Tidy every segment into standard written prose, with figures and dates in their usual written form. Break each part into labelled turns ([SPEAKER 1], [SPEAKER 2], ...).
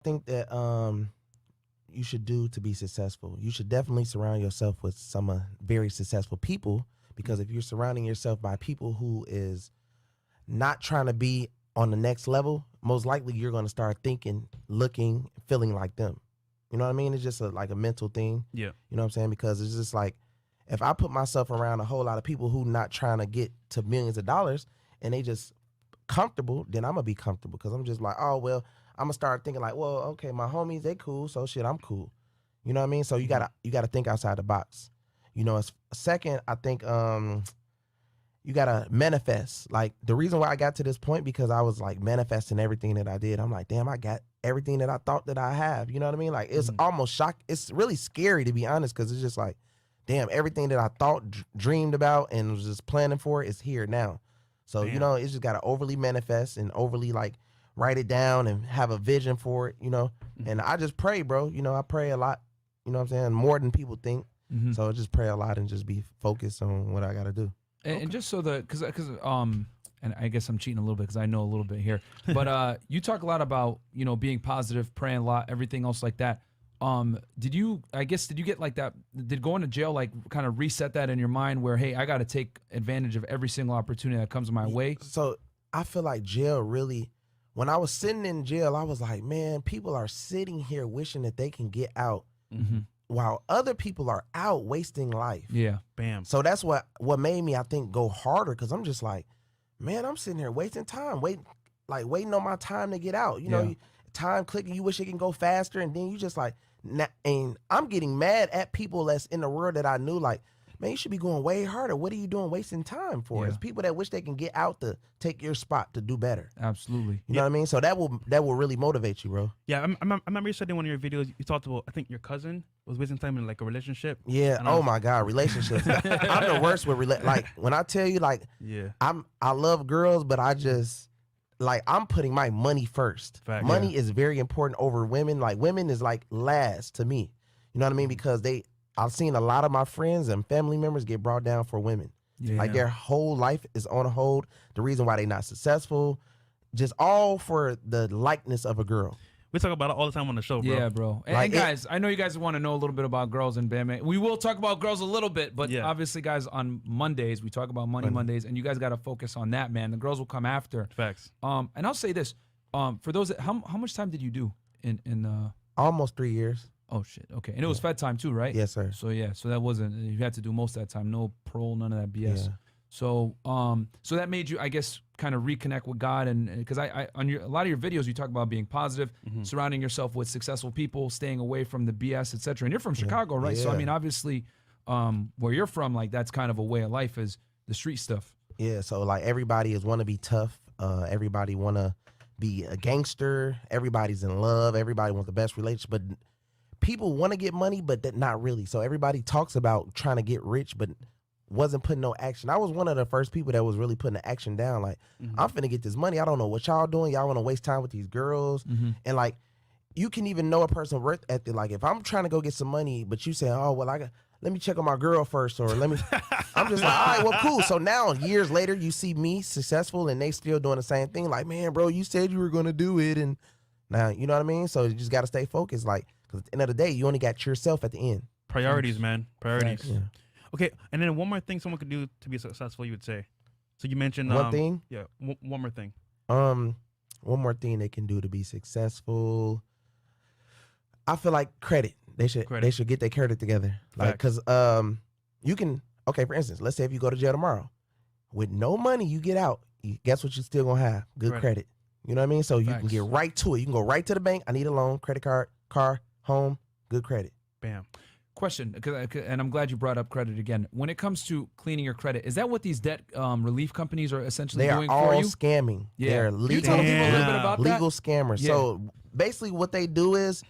[SPEAKER 1] think that you should do to be successful. You should definitely surround yourself with some very successful people, because if you're surrounding yourself by people who is not trying to be on the next level, most likely you're going to start thinking, looking, feeling like them. You know what I mean? It's just like a mental thing.
[SPEAKER 2] Yeah.
[SPEAKER 1] You know what I'm saying? Because it's just like, if I put myself around a whole lot of people who not trying to get to millions of dollars and they just comfortable, then I'm going to be comfortable, because I'm just like, oh, well, I'm going to start thinking like, well, okay, my homies, they cool, so shit, I'm cool. You know what I mean? So you gotta think outside the box. You know, second, I think you gotta manifest. Like, the reason why I got to this point, because I was like manifesting everything that I did. I'm like, damn, I got everything that I thought that I have. You know what I mean? Like, it's almost it's really scary, to be honest, because it's just like, damn, everything that I thought, dreamed about, and was just planning for is here now. So, you know, it's just got to overly manifest and overly, like, write it down and have a vision for it, you know. And I just pray, bro. You know, I pray a lot, you know what I'm saying, more than people think. So I just pray a lot and just be focused on what I got to do.
[SPEAKER 3] And just so because and I guess I'm cheating a little bit because I know a little bit here, but you talk a lot about, you know, being positive, praying a lot, everything else like that. Did you get like that? Did going to jail like kind of reset that in your mind where, hey, I got to take advantage of every single opportunity that comes my way?
[SPEAKER 1] So I feel like jail really, when I was sitting in jail, I was like, man, people are sitting here wishing that they can get out while other people are out wasting life.
[SPEAKER 3] Yeah.
[SPEAKER 2] Bam.
[SPEAKER 1] So that's what made me, I think, go harder, because I'm just like, man, I'm sitting here wasting time, waiting on my time to get out. You know, time clicking, you wish it can go faster, and then you just like, and I'm getting mad at people that's in the world that I knew, like, man, you should be going way harder. What are you doing wasting time for? It's people that wish they can get out to take your spot to do better.
[SPEAKER 3] Absolutely.
[SPEAKER 1] You know what I mean? So that will really motivate you, bro.
[SPEAKER 2] Yeah, I remember you said in one of your videos, you talked about, I think your cousin was wasting time in like a relationship.
[SPEAKER 1] Yeah. Oh my God, relationships. I'm the worst with like, when I tell you, like, I love girls, but I just, like, I'm putting my money first.
[SPEAKER 2] Fact,
[SPEAKER 1] money is very important over women. Like, women is like last to me. You know what I mean? Because I've seen a lot of my friends and family members get brought down for women. Like, their whole life is on hold. The reason why they're not successful, just all for the likeness of a girl.
[SPEAKER 2] We talk about it all the time on the show, bro.
[SPEAKER 3] Yeah, bro. And guys, I know you guys want to know a little bit about girls and BandMan. We will talk about girls a little bit, but obviously, guys, on Mondays, we talk about Money Mondays, and you guys got to focus on that, man. The girls will come after.
[SPEAKER 2] Facts.
[SPEAKER 3] And I'll say this, for those that, how much time did you do in
[SPEAKER 1] Almost 3 years.
[SPEAKER 3] Oh shit. Okay. And it was Fed time too, right?
[SPEAKER 1] Yes, sir.
[SPEAKER 3] So so that wasn't, you had to do most of that time, no parole, none of that BS. Yeah. So so that made you, I guess, kind of reconnect with God, and because I on a lot of your videos you talk about being positive, surrounding yourself with successful people, staying away from the BS, etc. And you're from Chicago, right? So I mean, obviously, where you're from, like, that's kind of a way of life, is the street stuff.
[SPEAKER 1] Yeah. So like, everybody want to be tough. Everybody want to be a gangster. Everybody's in love. Everybody wants the best relationship, but people want to get money, but not really. So everybody talks about trying to get rich, but wasn't putting no action. I was one of the first people that was really putting the action down. Like, I'm finna get this money. I don't know what y'all doing. Y'all want to waste time with these girls. And like, you can even know a person worth ethic. Like, if I'm trying to go get some money, but you say, oh, well, let me check on my girl first, or let me, I'm just like, all right, well, cool. So now, years later, you see me successful and they still doing the same thing. Like, man, bro, you said you were going to do it. And now, you know what I mean? So you just got to stay focused. Like, because at the end of the day, you only got yourself at the end.
[SPEAKER 2] Priorities, man. Priorities.
[SPEAKER 1] Yeah.
[SPEAKER 2] Okay, and then one more thing someone could do to be successful, you would say. So you mentioned
[SPEAKER 1] one thing.
[SPEAKER 2] Yeah, one more thing.
[SPEAKER 1] One more thing they can do to be successful. I feel like credit. They should get their credit together. Like, because you can, okay, for instance, let's say if you go to jail tomorrow, with no money you get out, guess what you still gonna have? Good credit. You know what I mean? So you can get right to it. You can go right to the bank. I need a loan, credit card, car, home, good credit.
[SPEAKER 2] Bam.
[SPEAKER 3] Question, and I'm glad you brought up credit again. When it comes to cleaning your credit, is that what these debt relief companies are essentially doing for you? They are all
[SPEAKER 1] scamming.
[SPEAKER 3] Yeah.
[SPEAKER 1] They're
[SPEAKER 3] Can you tell people a little bit about that?
[SPEAKER 1] Legal scammers. Yeah. So basically what they do is,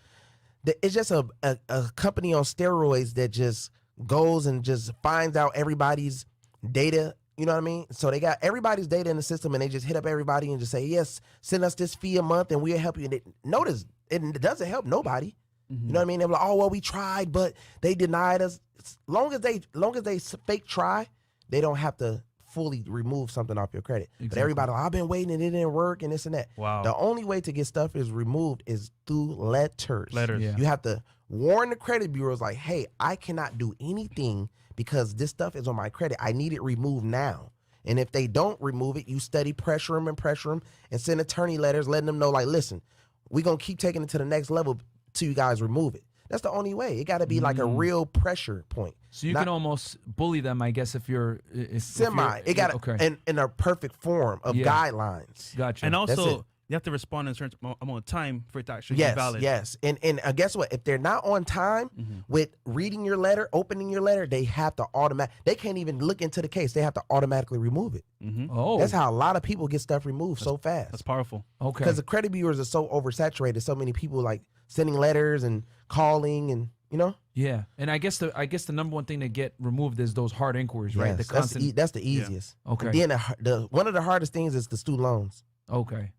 [SPEAKER 1] it's just a company on steroids that just goes and just finds out everybody's data. You know what I mean? So they got everybody's data in the system, and they just hit up everybody and just say, yes, send us this fee a month and we'll help you. And notice, it doesn't help nobody. You know what I mean? They're like, oh, well, we tried, but they denied us. Long as they fake try, they don't have to fully remove something off your credit. But
[SPEAKER 3] Exactly.
[SPEAKER 1] everybody, I've been waiting and it didn't work and this and that.
[SPEAKER 2] Wow.
[SPEAKER 1] The only way to get stuff is removed is through letters.
[SPEAKER 3] Yeah.
[SPEAKER 1] You have to warn the credit bureaus like, hey, I cannot do anything because this stuff is on my credit. I need it removed now. And if they don't remove it, you steady pressure them and send attorney letters letting them know, like, listen, we're going to keep taking it to the next level till you guys remove it. That's the only way. It got to be like a real pressure point.
[SPEAKER 3] So you can almost bully them, I guess, if you're
[SPEAKER 1] semi. It got in a perfect form of guidelines.
[SPEAKER 3] Gotcha.
[SPEAKER 2] And also, you have to respond in a certain amount of time for it to actually be valid.
[SPEAKER 1] Yes. And guess what? If they're not on time with reading your letter, opening your letter, they have to they can't even look into the case. They have to automatically remove it.
[SPEAKER 3] Oh,
[SPEAKER 1] that's how a lot of people get stuff removed so fast.
[SPEAKER 2] That's powerful.
[SPEAKER 3] Okay.
[SPEAKER 1] Because the credit bureaus are so oversaturated. So many people like sending letters and calling and, you know.
[SPEAKER 3] Yeah, and I guess the number one thing to get removed is those hard inquiries, right?
[SPEAKER 1] Yes,
[SPEAKER 3] The constant.
[SPEAKER 1] that's the easiest.
[SPEAKER 3] Okay.
[SPEAKER 1] And then one of the hardest things is the student loans.
[SPEAKER 3] Okay.